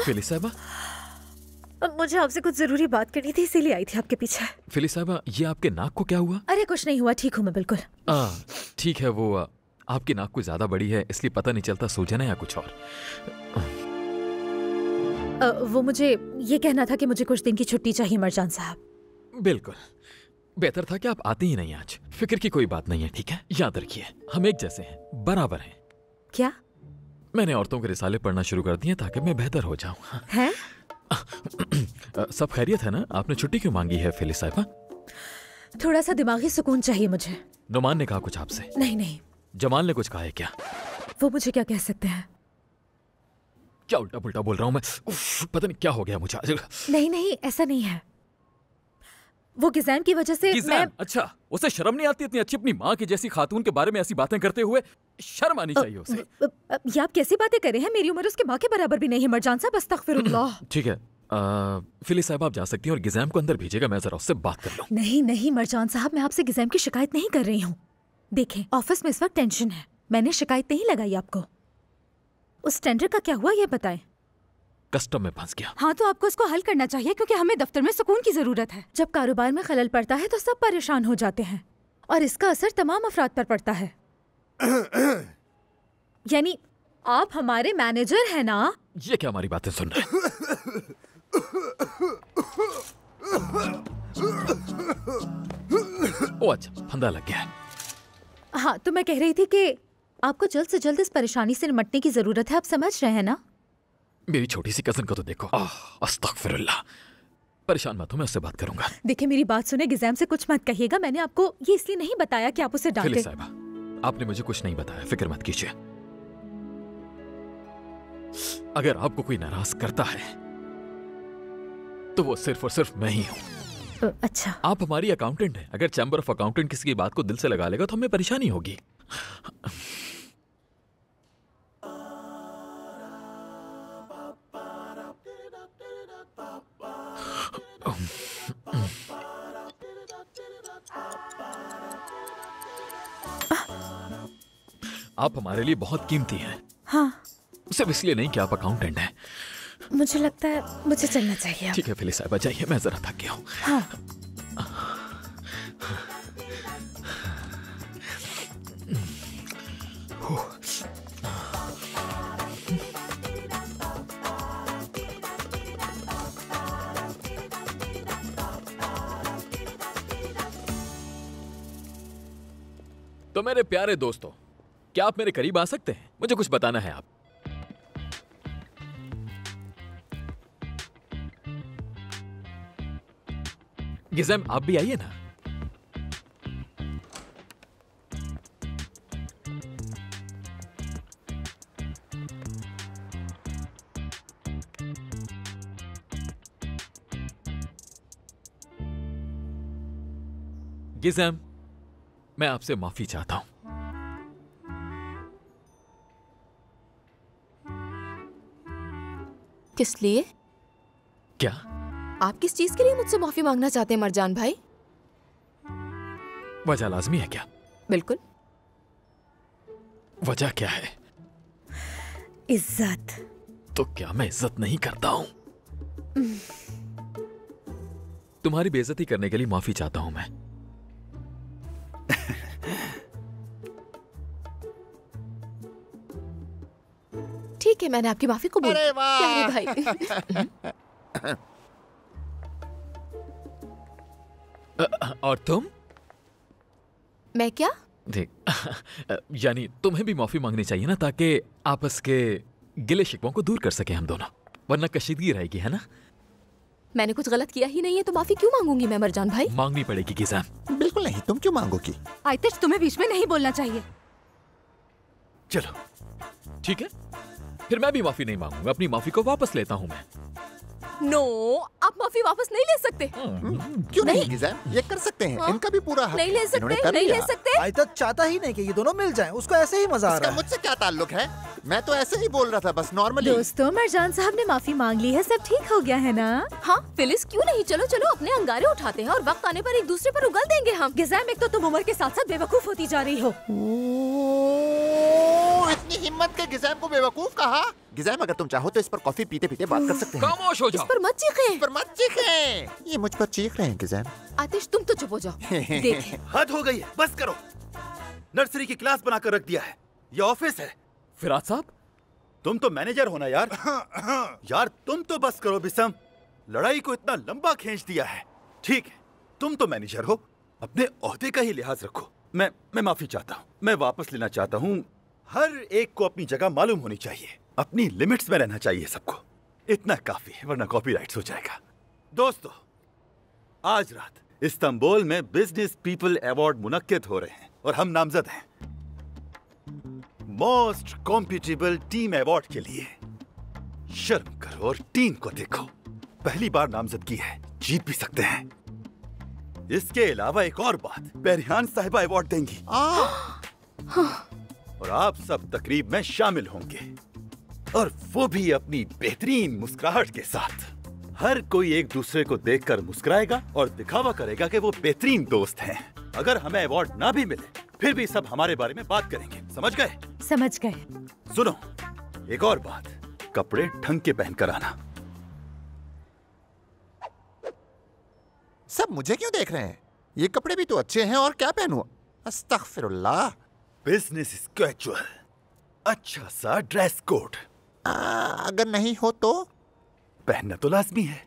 फिली साहिबा, मुझे आपसे कुछ जरूरी बात करनी थी, इसीलिए आई थी आपके पीछे। फिली साहिबा, ये आपके नाक को क्या हुआ? अरे कुछ नहीं हुआ, ठीक हूँ मैं बिल्कुल। ठीक है, वो आपकी नाक कुछ ज्यादा बड़ी है, इसलिए पता नहीं चलता सूजन है या कुछ और। वो मुझे ये कहना था कि मुझे कुछ दिन की छुट्टी चाहिए मरजान साहब। बिल्कुल, बेहतर था कि आप आते ही नहीं आज। फिक्र की कोई बात नहीं है, ठीक है? याद रखिए, हम एक जैसे हैं, बराबर हैं। क्या? मैंने औरतों के रिसाले पढ़ना शुरू कर दिए ताकि मैं बेहतर हो जाऊं। हैं? सब खैरियत है ना? आपने छुट्टी क्यों मांगी है फिली साहिबा? थोड़ा सा दिमागी सुकून चाहिए मुझे। नुमान ने कहा कुछ आपसे? नहीं नहीं। जमाल ने कुछ कहा है क्या? वो मुझे क्या कह सकते हैं? क्या उल्टा पुल्टा बोल रहा हूँ मैं? पता नहीं क्या हो गया मुझे। नहीं नहीं, ऐसा नहीं है। वो गिज़ैम की वजह से मैं... अच्छा, उसे शर्म नहीं आती इतनी अच्छी अपनी माँ की जैसी खातून के बारे में ऐसी बातें करते हुए? शर्म आनी चाहिए उसे। ये आप कैसी बातें कर रहे हैं? मेरी उम्र उसके माँ के बराबर भी नहीं है मरजान साहब, अस्तगफिरुल्लाह। ठीक है, फिली साहब आप जा सकती हैं और गिज़ैम को अंदर भेजेगा, मैं जरा उससे बात कर लूं। नहीं नहीं मरजान साहब, मैं आपसे गिज़ैम की शिकायत नहीं कर रही हूँ। देखें, ऑफिस में इस वक्त टेंशन है, मैंने शिकायत नहीं लगाई आपको। उस टेंडर का क्या हुआ ये बताएं। कस्टम में फंस गया। हाँ, तो आपको इसको हल करना चाहिए, क्योंकि हमें दफ्तर में सुकून की जरूरत है। जब कारोबार में खलल पड़ता है तो सब परेशान हो जाते हैं और इसका असर तमाम अफराद पर पड़ता है। यानी आप हमारे मैनेजर हैं ना? ये क्या हमारी बातें सुन रहे? ओ अच्छा, फंदा लग गया है। हाँ, तो मैं कह रही थी कि आपको जल्द से जल्द इस परेशानी से निपटने की जरूरत है, आप समझ रहे हैं ना? मेरी छोटी सी कजन को तो देखो। अस्तगफिरुल्लाह। परेशान मत हो, मैं उससे बात करूंगा। देखिए मेरी बात सुने, गिज़ैम से कुछ मत कहिएगा। मैंने आपको ये इसलिए नहीं बताया कि आप उसे डांटे। फिली साहिबा, आपने मुझे कुछ नहीं बताया, फिक्र मत कीजिए। अगर आपको कोई नाराज करता है तो वो सिर्फ और सिर्फ मैं ही हूं। अच्छा, आप हमारी अकाउंटेंट हैं। अगर चैम्बर ऑफ अकाउंटेंट किसी की बात को दिल से लगा लेगा तो हमें परेशानी होगी। आप हमारे लिए बहुत कीमती हैं। हाँ, सिर्फ इसलिए नहीं कि आप अकाउंटेंट हैं। मुझे लगता है मुझे चलना चाहिए। ठीक है फिली साहिबा, जाइए, मैं जरा थक गया हूँ। हाँ। तो मेरे प्यारे दोस्तों, क्या आप मेरे करीब आ सकते हैं? मुझे कुछ बताना है। आप गिज़ैम, आप भी आइए ना। गिज़ैम, मैं आपसे माफी चाहता हूं। किस लिए? क्या आप किस चीज के लिए मुझसे माफी मांगना चाहते हैं मरजान भाई? वजह लाजमी है क्या? बिल्कुल। वजह क्या है? इज्जत। तो क्या मैं इज्जत नहीं करता हूं? तुम्हारी बेइज्जती करने के लिए माफी चाहता हूं मैं। ठीक है, मैंने आपकी माफी कबूल। अरे वाह भाई। और तुम? मैं क्या? देख, यानी तुम्हें भी माफी मांगनी चाहिए ना, ताकि आपस के गिले शिकवों को दूर कर सके हम दोनों, वरना कशीदगी रहेगी, है ना? मैंने कुछ गलत किया ही नहीं है, तो माफी क्यों मांगूंगी मैं मरजान भाई? मांगनी पड़ेगी गिज़ैम। बिल्कुल नहीं, तुम क्यों मांगोगी? आयतिश, तुम्हें बीच में नहीं बोलना चाहिए। चलो ठीक है, फिर मैं भी माफी नहीं मांगूंगा, अपनी माफी को वापस लेता हूं मैं। नो, आप माफी वापस नहीं ले सकते। क्यों नहीं गिज़ैम, ये कर सकते हैं। इनका भी पूरा हक। नहीं ले सकते, नहीं ले सकते। आयतत चाहता ही नहीं कि ये दोनों मिल जाएं, उसको ऐसे ही मजा आ रहा है। मुझसे क्या ताल्लुक है? मैं तो ऐसे ही बोल रहा था, बस नॉर्मली। दोस्तों, मरजान साहब ने माफी मांग ली है, सब ठीक हो गया है ना? हाँ फिलिस, क्यों नहीं, चलो चलो अपने अंगारे उठाते हैं और वक्त आने पर एक दूसरे पर उगल देंगे हम। गिज़ैम, एक तो तुम उम्र के साथ साथ बेवकूफ होती जा रही हो। इतनी कितनी हिम्मत के गिज़ैम को बेवकूफ कहा। गिज़ैम अगर तुम चाहो तो इस पर कॉफी पीते पीते बात कर सकते हैं। खामोश हो इस जाओ। पर मत चीखें। पर मत चीखें। ये मुझ पर चीख रहे हैं गिज़ैम। आतिश तुम तो चुप हो जाओ। देख हद हो गई है, बस करो। नर्सरी की क्लास बनाकर रख दिया है, ये ऑफिस है। फिराद साहब, तुम तो मैनेजर हो ना यार। यार तुम तो बस करो बिसम, लड़ाई को इतना लंबा खींच दिया है। ठीक है, तुम तो मैनेजर हो, अपने ओहदे का ही लिहाज रखो। मैं माफी चाहता हूँ, मैं वापस लेना चाहता हूँ। हर एक को अपनी जगह मालूम होनी चाहिए, अपनी लिमिट्स में रहना चाहिए सबको। इतना काफी है, वरना कॉपीराइट्स हो जाएगा। दोस्तों, आज रात इस्तांबुल में बिजनेस पीपल अवार्ड मुनक्किद हो रहे हैं और हम नामजद हैं मोस्ट कॉम्पिटेबल टीम अवार्ड के लिए। शर्म करो और टीम को देखो, पहली बार नामजदगी है, जीत भी सकते हैं। इसके अलावा एक और बात, पेरिहान साहिबा अवार्ड देंगी और आप सब तकरीब में शामिल होंगे, और वो भी अपनी बेहतरीन मुस्कुराहट के साथ। हर कोई एक दूसरे को देखकर मुस्कुराएगा और दिखावा करेगा कि वो बेहतरीन दोस्त हैं। अगर हमें अवार्ड ना भी मिले, फिर भी सब हमारे बारे में बात करेंगे, समझ गए? समझ गए। सुनो, एक और बात, कपड़े ढंग के पहनकर आना। सब मुझे क्यों देख रहे हैं? ये कपड़े भी तो अच्छे हैं, और क्या पहनूं? अस्तगफिरुल्लाह। बिजनेस इज कैजुअल, अच्छा सा ड्रेस कोड। अगर नहीं हो तो? पहनना तो लाजमी है।